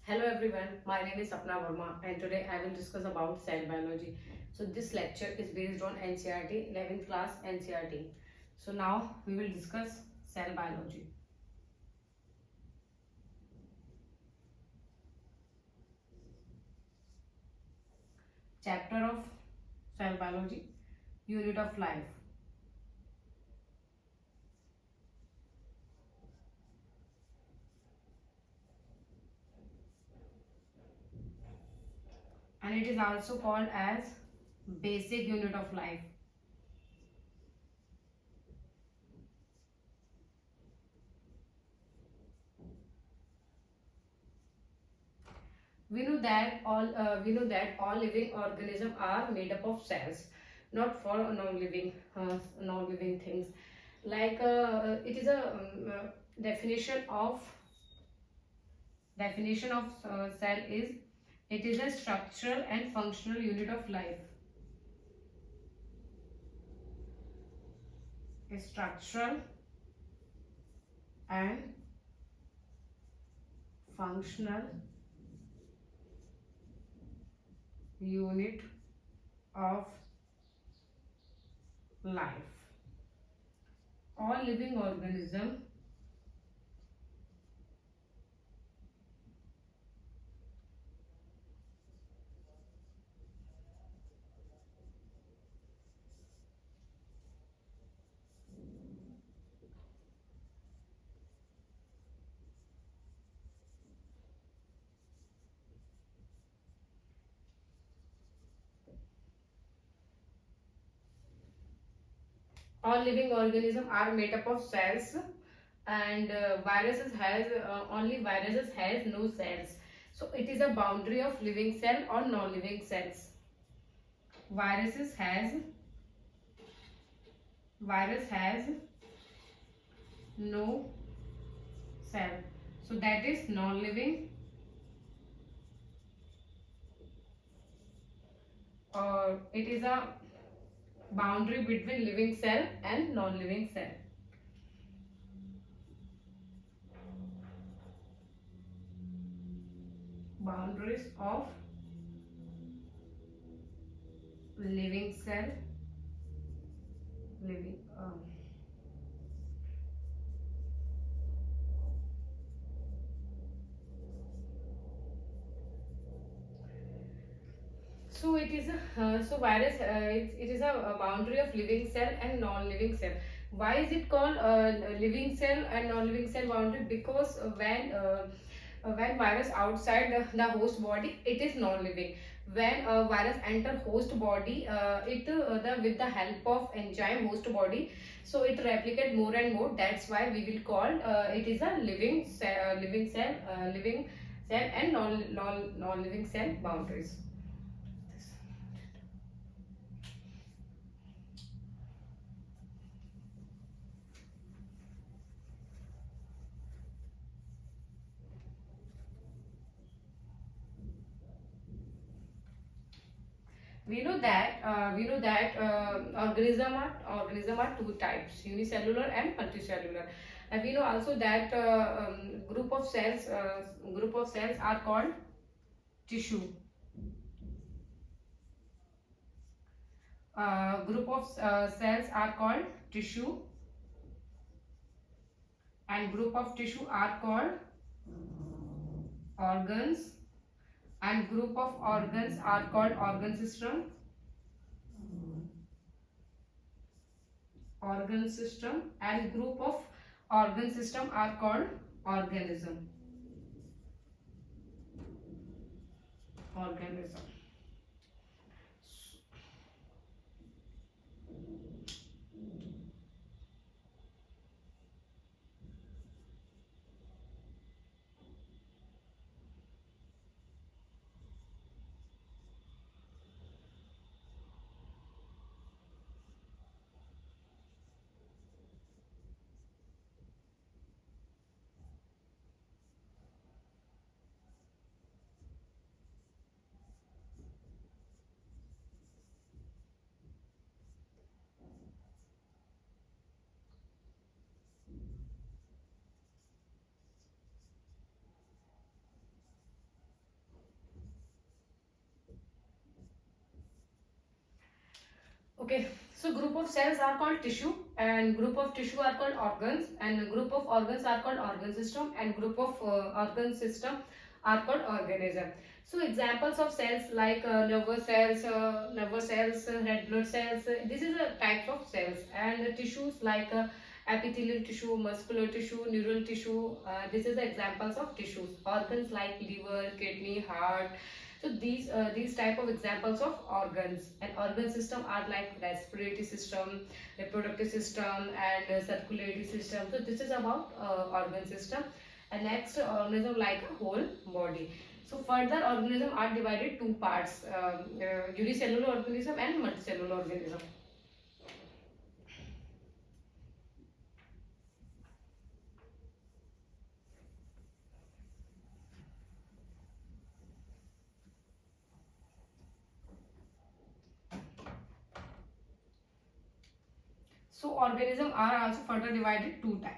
Hello everyone, my name is Sapna Verma and today I will discuss about cell biology. So this lecture is based on NCRT, 11th class NCRT. So now we will discuss cell biology. Chapter of cell biology, unit of life. And it is also called as basic unit of life. We know that all living organisms are made up of cells, not for non-living things. It is a definition of cell is it is a structural and functional unit of life. A structural and functional unit of life. All living organism all living organisms are made up of cells, and viruses has only viruses has no cells. So it is a boundary of living cell or non-living cells. Viruses has virus has no cell, so that is non-living, or it is a boundary between living cell and non-living cell. Boundaries of living cell, living so it is a it is a boundary of living cell and non-living cell. Why is it called living cell and non-living cell boundary? Because when virus outside the host body, it is non-living. When a virus enter host body, with the help of enzyme host body, so it replicate more and more. That's why we will call it is a living cell and non-living cell boundaries. We know that organism are two types, unicellular and multicellular. And we know also that group of cells are called tissue. Group of cells are called tissue, and group of tissue are called organs, and group of organs are called organ system, and group of organ system are called organism. Organism. Okay, so group of cells are called tissue, and group of tissue are called organs, and group of organs are called organ system, and group of organ system are called organism. So examples of cells like nervous cells, red blood cells. This is a types of cells, and tissues like epithelial tissue, muscular tissue, neural tissue. This is the examples of tissues. Organs like liver, kidney, heart. So these type of examples of organs, and organ system are like respiratory system, reproductive system, and circulatory system. So this is about organ system. And next, organism like a whole body. So further, organism are divided two parts: unicellular organism and multicellular organism. So organism are also further divided two types.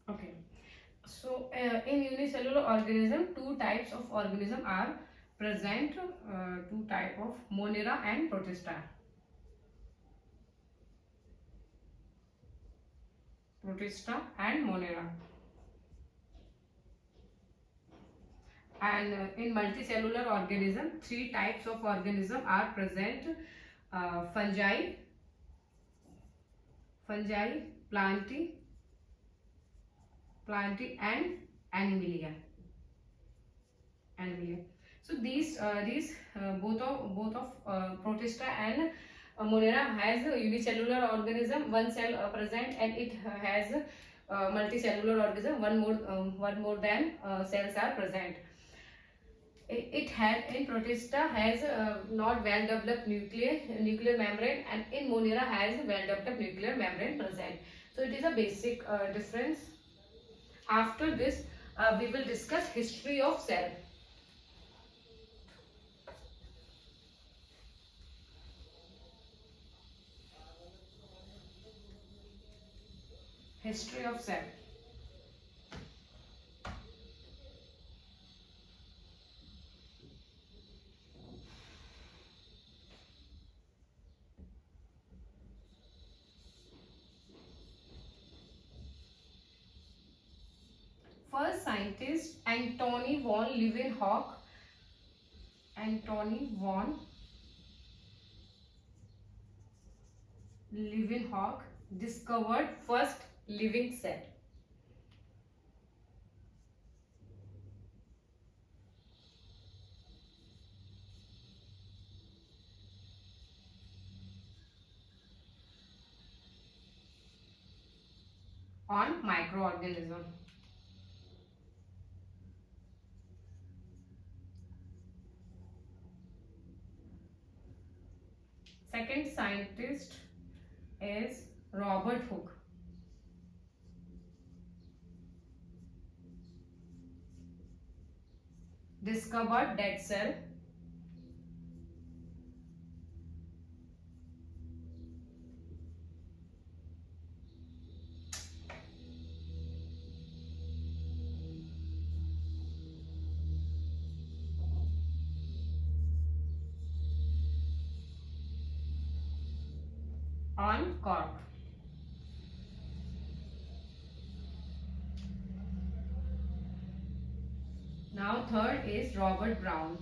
Okay. So, in unicellular organism, two types of organism are present. Two type of Monera and Protista. Protista and Monera. And in multicellular organism, three types of organism are present: fungi, plantae, and animalia. Animalia. So these both of Protista and Monera has a unicellular organism, one cell present, and it has multicellular organism, one more than cells are present. It has in Protista has not well developed nuclear membrane, and in Monera has well developed nuclear membrane present. So it is a basic difference. After this, we will discuss history of cell. History of cell. First scientist Antony von Leeuwenhoek. Antony von Leeuwenhoek discovered first living cell on microorganism. Second scientist is Robert Hooke. Discovered dead cell on cork. Now third is Robert Brown.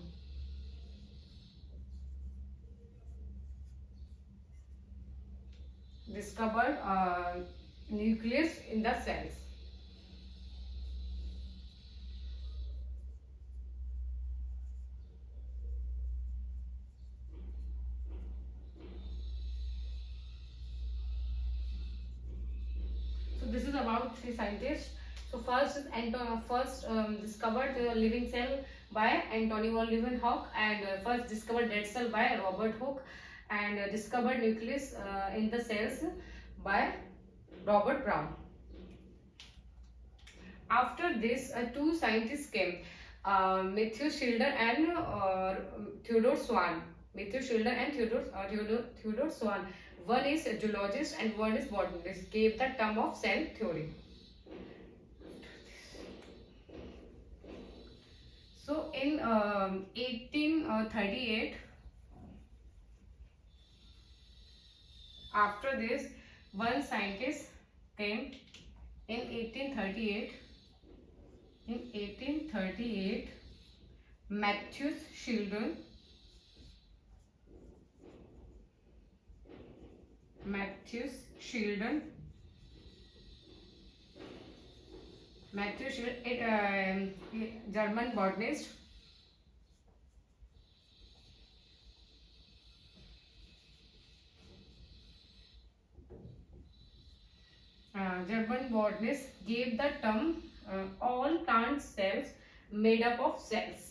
Discovered nucleus in the cells. So this is about three scientists. So first is discovered the living cell by Antony von Leeuwenhoek, and first discovered dead cell by Robert Hooke, and discovered nucleus in the cells by Robert Brown. After this, two scientists came, Matthew Schilder and Theodore Swan. Matthew Schilder and Theodore Swan. One is a geologist and one is botanist. Gave the term of cell theory. So in 1838, after this, one scientist came in 1838. In 1838, Matthew Schilder. Matthew Schilder. Matthew Schilder, German botanist. German botanist gave the term all plant cells made up of cells.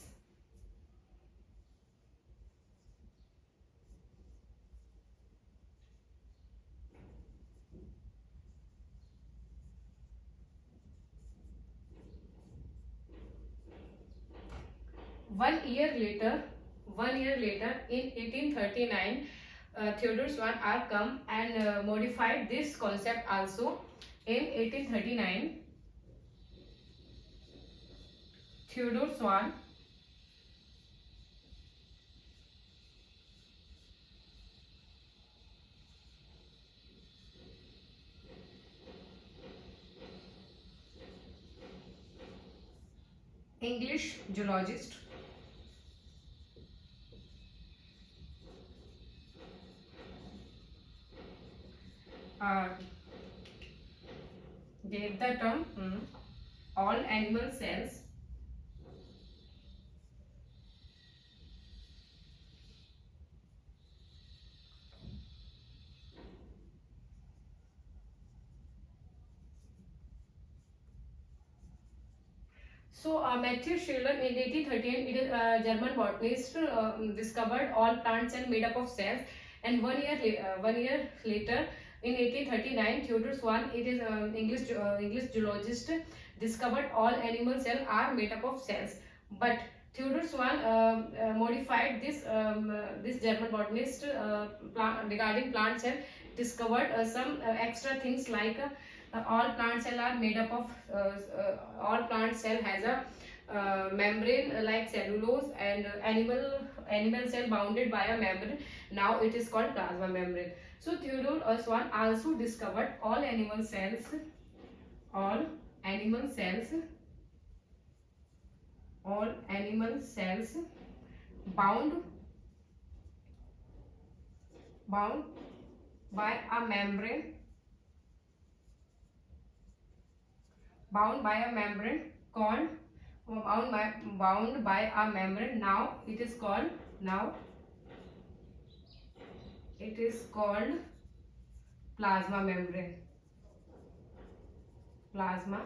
One year later, in 1839, Theodore Swan are come and modified this concept also. In 1839, Theodore Swan English geologist uh, gave the term all animal cells Matthew Schiller in 1838, it is a German botanist, discovered all plant cells made up of cells, and 1 year later, in 1839, Theodore Swan, it is English geologist, discovered all animal cells are made up of cells. But Theodore Swan modified this German botanist regarding plant cell, discovered some extra things like. All plant cell are made up of all plant cell has a membrane like cellulose, and animal cell bounded by a membrane. Now it is called plasma membrane. So Theodore Swan also discovered all animal cells, all animal cells all animal cells bound bound by a membrane bound by a membrane called bound by a membrane. Now it is called plasma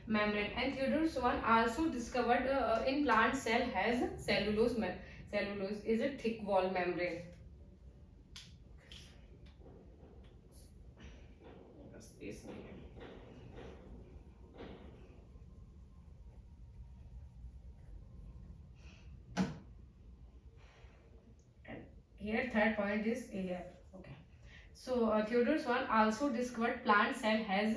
membrane. And Theodore Swan also discovered in plant cell has cellulose is a thick wall membrane. Here third point is here. Okay. So Theodore Swan also discovered plant cell has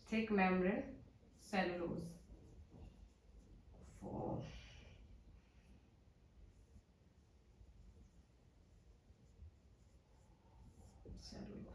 thick membrane cellulose. Cellulose.